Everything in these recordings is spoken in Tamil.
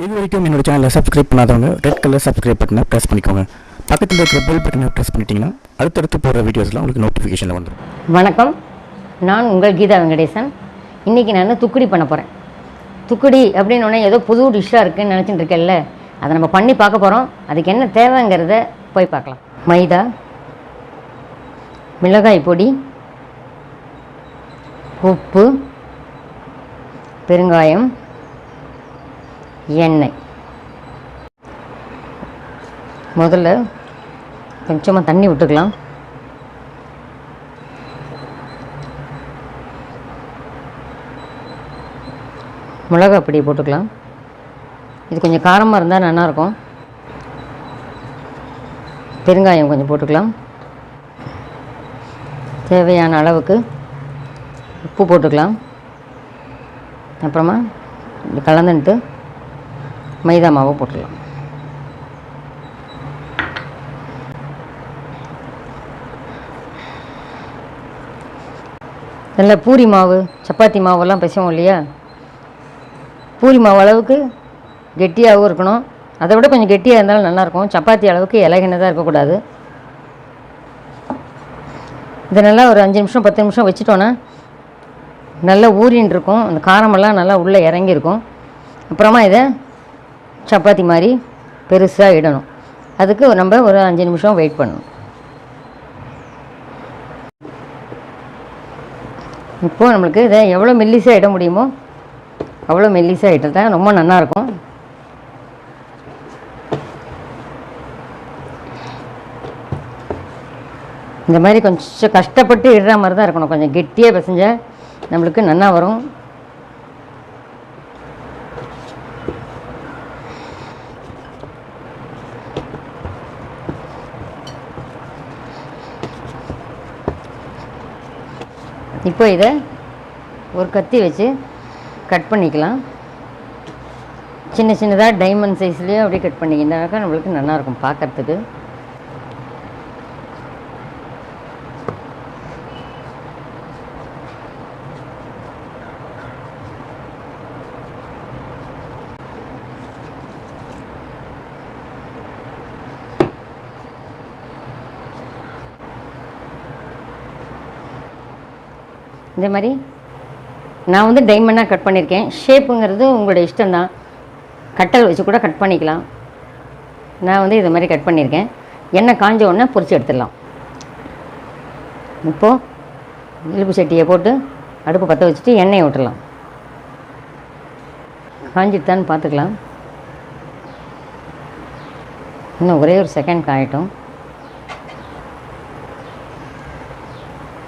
இது வரைக்கும் என்னோட சேனலை சப்ஸ்கிரைப் பண்ணாதவங்க ரெட் கலர் சப்ஸ்கிரைப் பட்டனை ப்ரெஸ் பண்ணிக்கோங்க. பக்கத்தில் இருக்கிற பெல் பட்டனை ப்ரெஸ் பண்ணிட்டீங்கன்னா அடுத்தடுத்து போகிற வீடியோஸ்லாம் உங்களுக்கு நோட்டிஃபிகேஷனில் வந்துடும். வணக்கம், நான் உங்கள் கீதா வெங்கடேசன். இன்றைக்கி நான் துக்குடி பண்ண போகிறேன். துக்குடி அப்படின்னோடனே ஏதோ புது டிஷ்ஷாக இருக்குதுன்னு நினச்சிட்டு இருக்கேன்ல, அதை நம்ம பண்ணி பார்க்க போகிறோம். அதுக்கு என்ன தேவைங்கிறத போய் பார்க்கலாம். மைதா, மிளகாய் பொடி, உப்பு, பெருங்காயம், எண்ணெய். முதல்ல கொஞ்சமாக தண்ணி விட்டுக்கலாம். மிளகாய் பொடி போட்டுக்கலாம். இது கொஞ்சம் காரமாக இருந்தால் நல்லாயிருக்கும். பெருங்காயம் கொஞ்சம் போட்டுக்கலாம். தேவையான அளவுக்கு உப்பு போட்டுக்கலாம். அப்புறமா கலந்துட்டு மைதா மாவை போட்டுக்கலாம். நல்லா பூரி மாவு, சப்பாத்தி மாவெல்லாம் பிசைவோம் இல்லையா, பூரி மாவு அளவுக்கு கெட்டியாகவும் இருக்கணும். அதை விட கொஞ்சம் கெட்டியாக இருந்தாலும் நல்லாயிருக்கும். சப்பாத்தி அளவுக்கு இலகினதாக இருக்கக்கூடாது. இதை நல்லா ஒரு 5 நிமிஷம் 10 நிமிஷம் வச்சுட்டோன்னா நல்லா ஊறின்னு இருக்கும். அந்த காரமெல்லாம் நல்லா உள்ளே இறங்கியிருக்கும். அப்புறமா இதை சப்பாத்தி மாதிரி பெருசாக இடணும். அதுக்கு நம்ம ஒரு 5 நிமிஷம் வெயிட் பண்ணணும். இப்போது நம்மளுக்கு இதை எவ்வளோ மெல்லிசாக இட முடியுமோ அவ்வளோ மெல்லிசாக இட்டால் தான் ரொம்ப நல்லாயிருக்கும். இந்த மாதிரி கொஞ்சம் கஷ்டப்பட்டு இடுற மாதிரி தான் இருக்கணும். கொஞ்சம் கெட்டியாக பிசைஞ்சால் நம்மளுக்கு நல்லா வரும். இப்போ இதை ஒரு கத்தி வச்சு கட் பண்ணிக்கலாம். சின்ன சின்னதாக டைமண்ட் சைஸ்லேயே அப்படியே கட் பண்ணிக்கிட்டாக்கா நம்மளுக்கு நல்லாயிருக்கும் பார்க்குறதுக்கு. இதே மாதிரி நான் டைமண்டாக கட் பண்ணியிருக்கேன். ஷேப்புங்கிறது உங்களோட இஷ்டம்தான். கட்டல் வச்சு கூட கட் பண்ணிக்கலாம். நான் இதை மாதிரி கட் பண்ணியிருக்கேன். எண்ணெய் காஞ்ச உடனே பொரித்து எடுத்துடலாம். இப்போது இழுப்பு சட்டியை போட்டு அடுப்பு பற்ற வச்சுட்டு எண்ணெயை விட்டுடலாம். காஞ்சிட்டான்னு பார்த்துக்கலாம். இன்னும் ஒரே ஒரு செகண்ட் காயட்டும்.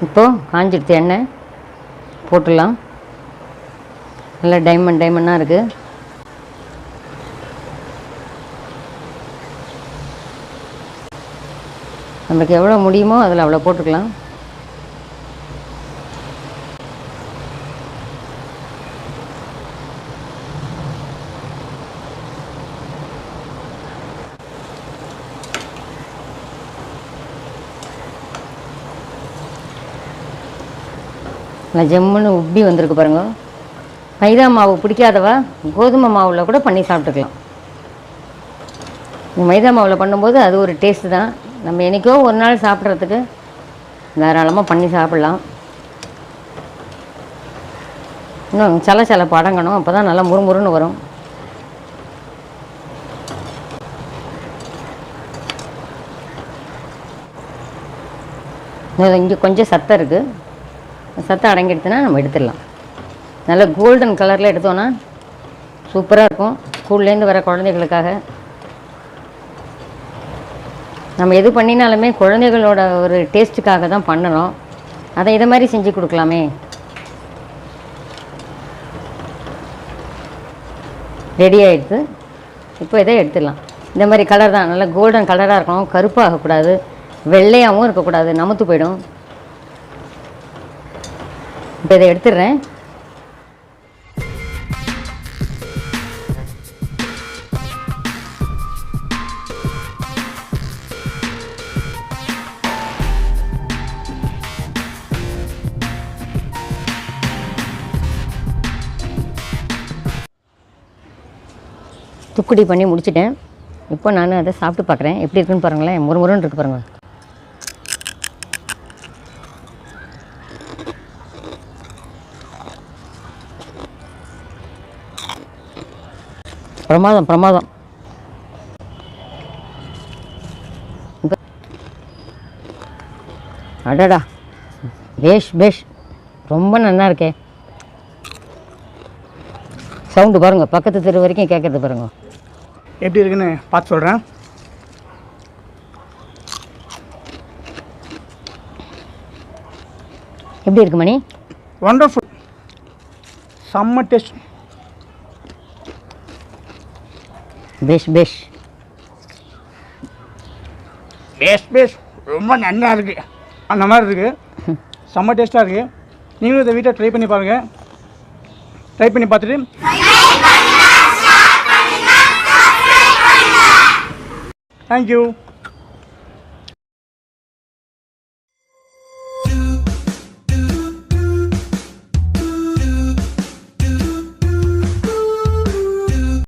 இப்போது காஞ்சிடுத்து எண்ணெய் போட்டுடலாம். நல்லா டைமண்டாக இருக்குது. நம்மளுக்கு எவ்வளோ முடியுமோ அதில் அவ்வளோ போட்டுக்கலாம். நல்லா ஜம்முன்னு உப்பி வந்திருக்கு பாருங்க. மைதா மாவு பிடிக்காதவா கோதுமை மாவில் கூட பண்ணி சாப்பிட்டுக்கலாம். இந்த மைதா மாவில் பண்ணும்போது அது ஒரு டேஸ்ட்டு தான். நம்ம என்றைக்கோ ஒரு நாள் சாப்பிட்றதுக்கு தாராளமாக பண்ணி சாப்பிட்லாம். இன்னும் சில படங்கணும், அப்போ தான் நல்லா முறுமுறுன்னு வரும். இங்கே கொஞ்சம் சத்தம் இருக்குது. சத்தம் அடங்கிடுச்சுன்னா நம்ம எடுத்துடலாம். நல்லா கோல்டன் கலரில் எடுத்தோன்னா சூப்பராக இருக்கும். ஸ்கூல்லேருந்து வர குழந்தைகளுக்காக நம்ம எது பண்ணினாலுமே குழந்தைகளோட ஒரு டேஸ்ட்டுக்காக தான் பண்ணணும். அதை இதை மாதிரி செஞ்சு கொடுக்கலாமே. ரெடி ஆகிடுது. இப்போ இதை எடுத்துடலாம். இந்த மாதிரி கலர் தான், நல்லா கோல்டன் கலராக இருக்கணும். கருப்பாகக்கூடாது, வெள்ளையாகவும் இருக்கக்கூடாது, நமுத்து போயிடும். இப்போ இதை எடுத்துடுறேன். துக்குடி பண்ணி முடிச்சிட்டேன். இப்போ நான் அதை சாப்பிட்டு பார்க்குறேன். எப்படி இருக்குன்னு பாருங்களேன். முறுமுறுன்னு இருக்கு பாருங்கள். பிரமாதம் பிரமாதம். அடடா, பேஷ் பேஷ், ரொம்ப நல்லா இருக்கே. சவுண்டு பாருங்கள், பக்கத்து தெரு வரைக்கும் கேட்குறது பாருங்கள். எப்படி இருக்குன்னு பார்த்து சொல்கிறேன். எப்படி இருக்கு மணி? வண்டர்ஃபுல், செம்ம டேஸ்ட். பேஷ் பேஷ் பேஸ்ட் பேஸ்ட், ரொம்ப நல்லா இருக்குது. அந்த மாதிரி இருக்குது, செம்ம டேஸ்ட்டாக இருக்குது. நீங்களும் இதை வீட்டை ட்ரை பண்ணி பாருங்கள். ட்ரை பண்ணி பார்த்துட்டு தேங்க்யூ.